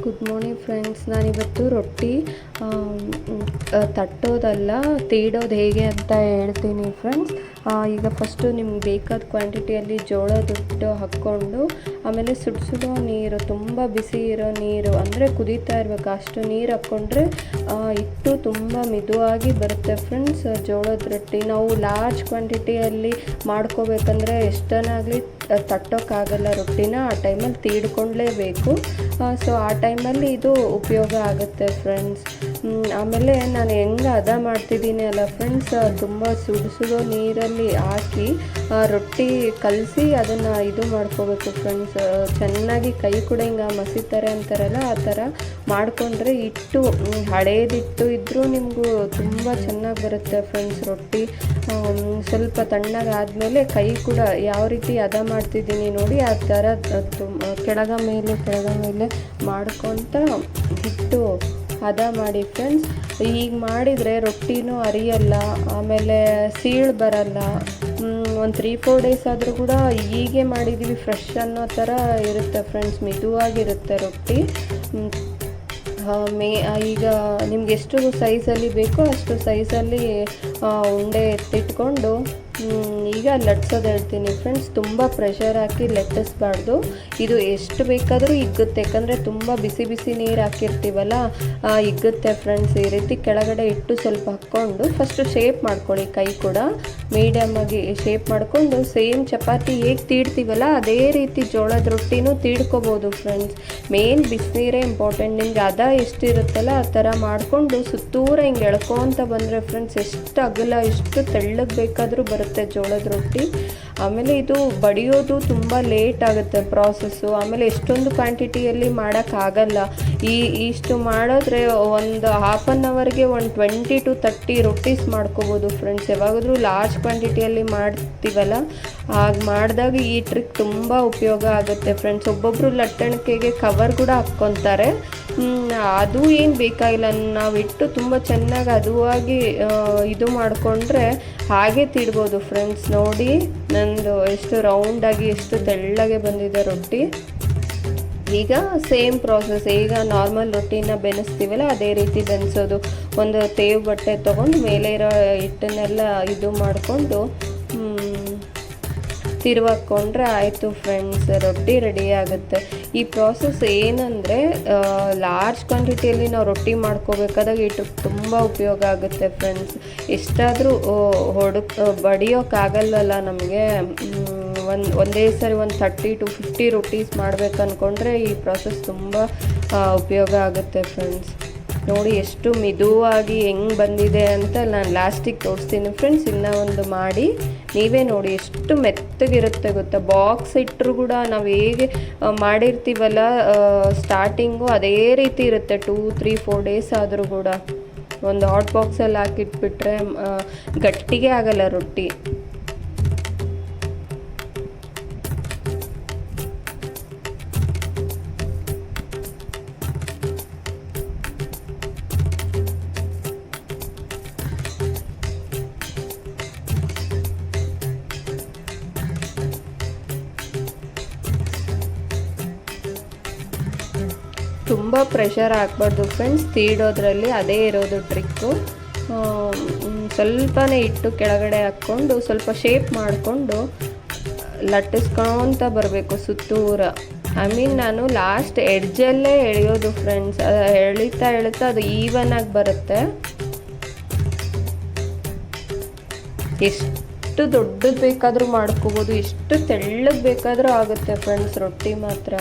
Good morning friends. ನಾನಿವತ್ತು ರೊಟ್ಟಿ ತಟ್ಟೋದಲ್ಲ ತೀಡೋದು ಹೇಗೆ ಅಂತ ಹೇಳ್ತೀನಿ ಫ್ರೆಂಡ್ಸ್. ಈಗ ಫಸ್ಟು ನಿಮ್ಗೆ ಬೇಕಾದ ಕ್ವಾಂಟಿಟಿಯಲ್ಲಿ ಜೋಳದ ಹಿಟ್ಟು ಹಾಕ್ಕೊಂಡು, ಆಮೇಲೆ ಸುಡೋ ನೀರು, ತುಂಬ ಬಿಸಿ ಇರೋ ನೀರು ಅಂದರೆ ಕುದೀತಾ ಇರಬೇಕು ಅಷ್ಟು ನೀರು ಹಾಕ್ಕೊಂಡ್ರೆ ಹಿಟ್ಟು ತುಂಬ ಮಿದುವಾಗಿ ಬರುತ್ತೆ ಫ್ರೆಂಡ್ಸ್. ಜೋಳದ ರೊಟ್ಟಿ ನಾವು ಲಾರ್ಜ್ ಕ್ವಾಂಟಿಟಿಯಲ್ಲಿ ಮಾಡ್ಕೋಬೇಕಂದ್ರೆ ಎಷ್ಟನ್ನಾಗಲಿ ತಟ್ಟೋಕ್ಕಾಗಲ್ಲ ರೊಟ್ಟಿನ, ಆ ಟೈಮಲ್ಲಿ ತೀಡ್ಕೊಳ್ಳೇಬೇಕು. ಸೊ ಆ ಟೈಮಲ್ಲಿ ಇದು ಉಪಯೋಗ ಆಗುತ್ತೆ ಫ್ರೆಂಡ್ಸ್. ಆಮೇಲೆ ನಾನು ಹೆಂಗೆ ಹದ ಮಾಡ್ತಿದ್ದೀನಿ ಅಲ್ಲ ಫ್ರೆಂಡ್ಸ್, ತುಂಬ ಸುಡೋ ನೀರಲ್ಲಿ ಹಾಕಿ ರೊಟ್ಟಿ ಕಲಸಿ ಅದನ್ನು ಇದು ಮಾಡ್ಕೋಬೇಕು ಫ್ರೆಂಡ್ಸ್. ಚೆನ್ನಾಗಿ ಕೈ ಕೂಡ ಹಿಂಗೆ ಮಸಿತಾರೆ ಅಂತಾರಲ್ಲ ಆ ಥರ ಮಾಡಿಕೊಂಡ್ರೆ ಹಿಟ್ಟು ಹಳೇದಿಟ್ಟು ಇದ್ದರೂ ನಿಮಗೂ ತುಂಬ ಚೆನ್ನಾಗಿ ಬರುತ್ತೆ ಫ್ರೆಂಡ್ಸ್ ರೊಟ್ಟಿ. ಸ್ವಲ್ಪ ತಣ್ಣಗಾದಮೇಲೆ ಕೈ ಕೂಡ ಯಾವ ರೀತಿ ಹದ ಮಾಡ್ತಿದ್ದೀನಿ ನೋಡಿ ಆ ಥರ ಕೆಳಗ ಮೇಲೆ ಮಾಡ್ಕೊತ ಹಿಟ್ಟು ಹದ ಮಾಡಿ ಫ್ರೆಂಡ್ಸ್. ಈಗ ಮಾಡಿದರೆ ರೊಟ್ಟಿನೂ ಅರಿಯಲ್ಲ, ಆಮೇಲೆ ಸೀಳು ಬರಲ್ಲ. ಒಂದು 3-4 ಡೇಸ್ ಆದರೂ ಕೂಡ ಹೀಗೆ ಮಾಡಿದ್ದೀವಿ ಫ್ರೆಶ್ ಅನ್ನೋ ಥರ ಇರುತ್ತೆ ಫ್ರೆಂಡ್ಸ್, ಮಿದುವಾಗಿರುತ್ತೆ ರೊಟ್ಟಿ. ಈಗ ನಿಮ್ಗೆ ಎಷ್ಟು ಸೈಜಲ್ಲಿ ಬೇಕೋ ಅಷ್ಟು ಸೈಜಲ್ಲಿ ಉಂಡೆ ಎತ್ತಿಟ್ಕೊಂಡು ಈಗ ಲಟ್ಸೋದು ಹೇಳ್ತೀನಿ ಫ್ರೆಂಡ್ಸ್. ತುಂಬ ಪ್ರೆಷರ್ ಹಾಕಿ ಲಟ್ಟಿಸ್ಬಾರ್ದು, ಇದು ಎಷ್ಟು ಬೇಕಾದರೂ ಹಿಗ್ಗುತ್ತೆ, ಯಾಕಂದರೆ ತುಂಬ ಬಿಸಿ ಬಿಸಿ ನೀರು ಹಾಕಿರ್ತೀವಲ್ಲ ಹಿಗ್ಗುತ್ತೆ ಫ್ರೆಂಡ್ಸ್. ಈ ರೀತಿ ಕೆಳಗಡೆ ಇಟ್ಟು ಸ್ವಲ್ಪ ಹಾಕ್ಕೊಂಡು ಫಸ್ಟು ಶೇಪ್ ಮಾಡ್ಕೊಳ್ಳಿ, ಕೈ ಕೂಡ ಮೀಡಿಯಮ್ಮಾಗಿ ಶೇಪ್ ಮಾಡಿಕೊಂಡು ಸೇಮ್ ಚಪಾತಿ ಹೇಗೆ ತೀಡ್ತೀವಲ್ಲ ಅದೇ ರೀತಿ ಜೋಳದ ರೊಟ್ಟಿನೂ ತೀಡ್ಕೋಬೋದು ಫ್ರೆಂಡ್ಸ್. ಮೇನ್ ಬಿಸಿನೀರೇ ಇಂಪಾರ್ಟೆಂಟ್. ನಿಮ್ಗೆ ಹದ ಎಷ್ಟಿರುತ್ತಲ್ಲ ಆ ಥರ ಮಾಡಿಕೊಂಡು ಸುತ್ತೂರ ಹಿಂಗೆ ಎಳ್ಕೊತ ಬಂದರೆ ಫ್ರೆಂಡ್ಸ್ ಎಷ್ಟು ಅಗಲ ಎಷ್ಟು ತೆಳ್ಳಗೆ ಬೇಕಾದರೂ ಬರುತ್ತೆ ಜೋಳದ ರೊಟ್ಟಿ. ಆಮೇಲೆ ಇದು ಬಡಿಯೋದು ತುಂಬ ಲೇಟ್ ಆಗುತ್ತೆ ಪ್ರಾಸೆಸ್ಸು, ಆಮೇಲೆ ಎಷ್ಟೊಂದು ಕ್ವಾಂಟಿಟಿಯಲ್ಲಿ ಮಾಡೋಕ್ಕಾಗಲ್ಲ. ಇಷ್ಟು ಮಾಡಿದ್ರೆ ಒಂದು ಹಾಫ್ ಆನ್ ಅವರ್ಗೆ ಒಂದು 20 to 30 ರೊಟ್ಟೀಸ್ ಮಾಡ್ಕೋಬೋದು ಫ್ರೆಂಡ್ಸ್. ಯಾವಾಗಾದರೂ ಲಾರ್ಜ್ ಕ್ವಾಂಟಿಟಿಯಲ್ಲಿ ಮಾಡ್ತೀವಲ್ಲ ಆಗ ಮಾಡಿದಾಗ ಈ ಟ್ರಿಕ್ ತುಂಬ ಉಪಯೋಗ ಆಗುತ್ತೆ ಫ್ರೆಂಡ್ಸ್. ಒಬ್ಬೊಬ್ಬರು ಲಟ್ಟಣಿಕೆಗೆ ಕವರ್ ಕೂಡ ಹಾಕ್ಕೊತಾರೆ, ಅದು ಏನು ಬೇಕಾಗಿಲ್ಲ. ನಾವು ಇಟ್ಟು ತುಂಬ ಚೆನ್ನಾಗಿ ಹದವಾಗಿ ಇದು ಮಾಡಿಕೊಂಡ್ರೆ ಹಾಗೆ ತಿಡ್ಬೋದು ಫ್ರೆಂಡ್ಸ್. ನೋಡಿ ನಂದು ಎಷ್ಟು ರೌಂಡಾಗಿ ಎಷ್ಟು ತೆಳ್ಳಗೆ ಬಂದಿದೆ ರೊಟ್ಟಿ. ಈಗ ಸೇಮ್ ಪ್ರಾಸೆಸ್, ಈಗ ನಾರ್ಮಲ್ ರೊಟ್ಟಿನ ಬೆನೆಸ್ತೀವಲ್ಲ ಅದೇ ರೀತಿ ಬೆನೆಸೋದು. ಒಂದು ತೇವು ಬಟ್ಟೆ ತೊಗೊಂಡು ಮೇಲೆ ಇರೋ ಹಿಟ್ಟನ್ನೆಲ್ಲ ಇದು ಮಾಡಿಕೊಂಡು ತಿರುವಾಕೊಂಡ್ರೆ ಆಯಿತು ಫ್ರೆಂಡ್ಸ್, ರೊಟ್ಟಿ ರೆಡಿ ಆಗುತ್ತೆ. ಈ ಪ್ರಾಸೆಸ್ ಏನಂದರೆ ಲಾರ್ಜ್ ಕ್ವಾಂಟಿಟಿಯಲ್ಲಿ ನಾವು ರೊಟ್ಟಿ ಮಾಡ್ಕೋಬೇಕಾದಾಗ ಹಿಟ್ಟು ತುಂಬ ಉಪಯೋಗ ಆಗುತ್ತೆ ಫ್ರೆಂಡ್ಸ್. ಎಷ್ಟಾದರೂ ಬಡಿಯೋಕ್ಕಾಗಲ್ಲಲ್ಲ ನಮಗೆ. ಒಂದೇ ಸರಿ ಒಂದು 30 to 50 ರೊಟ್ಟೀಸ್ ಮಾಡ್ಬೇಕು ಅಂದ್ಕೊಂಡ್ರೆ ಈ ಪ್ರಾಸೆಸ್ ತುಂಬ ಉಪಯೋಗ ಆಗುತ್ತೆ ಫ್ರೆಂಡ್ಸ್. ನೋಡಿ ಎಷ್ಟು ಮಿದುವಾಗಿ ಹೆಂಗೆ ಬಂದಿದೆ ಅಂತ ನಾನು ಲಾಸ್ಟಿಗೆ ತೋರಿಸ್ತೀನಿ ಫ್ರೆಂಡ್ಸ್. ಇನ್ನೂ ಒಂದು ಮಾಡಿ ನೀವೇ ನೋಡಿ ಎಷ್ಟು ಮೆತ್ತಗಿರುತ್ತೆ ಗೊತ್ತಾ. ಬಾಕ್ಸ್ ಇಟ್ಟರು ಕೂಡ ನಾವು ಹೇಗೆ ಮಾಡಿರ್ತೀವಲ್ಲ ಸ್ಟಾರ್ಟಿಂಗು ಅದೇ ರೀತಿ ಇರುತ್ತೆ. 2-3-4 ಡೇಸ್ ಆದರೂ ಕೂಡ ಒಂದು ಹಾಟ್ ಬಾಕ್ಸಲ್ಲಿ ಹಾಕಿಟ್ಬಿಟ್ರೆ ಗಟ್ಟಿಗೆ ಆಗಲ್ಲ ರೊಟ್ಟಿ. ತುಂಬ ಪ್ರೆಷರ್ ಹಾಕ್ಬಾರ್ದು ಫ್ರೆಂಡ್ಸ್ ತೀಡೋದ್ರಲ್ಲಿ, ಅದೇ ಇರೋದು ಟ್ರಿಕ್ಕು. ಸ್ವಲ್ಪನೇ ಇಟ್ಟು ಕೆಳಗಡೆ ಹಾಕ್ಕೊಂಡು ಸ್ವಲ್ಪ ಶೇಪ್ ಮಾಡಿಕೊಂಡು ಲಟ್ಟಿಸ್ಕೊತ ಬರಬೇಕು ಸುತ್ತೂರ. ನಾನು ಲಾಸ್ಟ್ ಎಡ್ಜಲ್ಲೇ ಎಳೆಯೋದು ಫ್ರೆಂಡ್ಸ್. ಎಳಿತಾ ಅದು ಈವನಾಗಿ ಬರುತ್ತೆ. ಎಷ್ಟು ದೊಡ್ಡದು ಬೇಕಾದರೂ ಮಾಡ್ಕೋಬೋದು, ಎಷ್ಟು ತೆಳ್ಳಗೆ ಬೇಕಾದರೂ ಆಗುತ್ತೆ ಫ್ರೆಂಡ್ಸ್ ರೊಟ್ಟಿ ಮಾತ್ರ.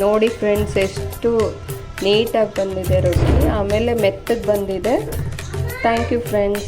ನೋಡಿ ಫ್ರೆಂಡ್ಸ್ ಎಷ್ಟು ನೀಟಾಗಿ ಬಂದಿದೆ ರೊಟ್ಟಿ, ಆಮೇಲೆ ಮೆತ್ತಗೆ ಬಂದಿದೆ. Thank you friends.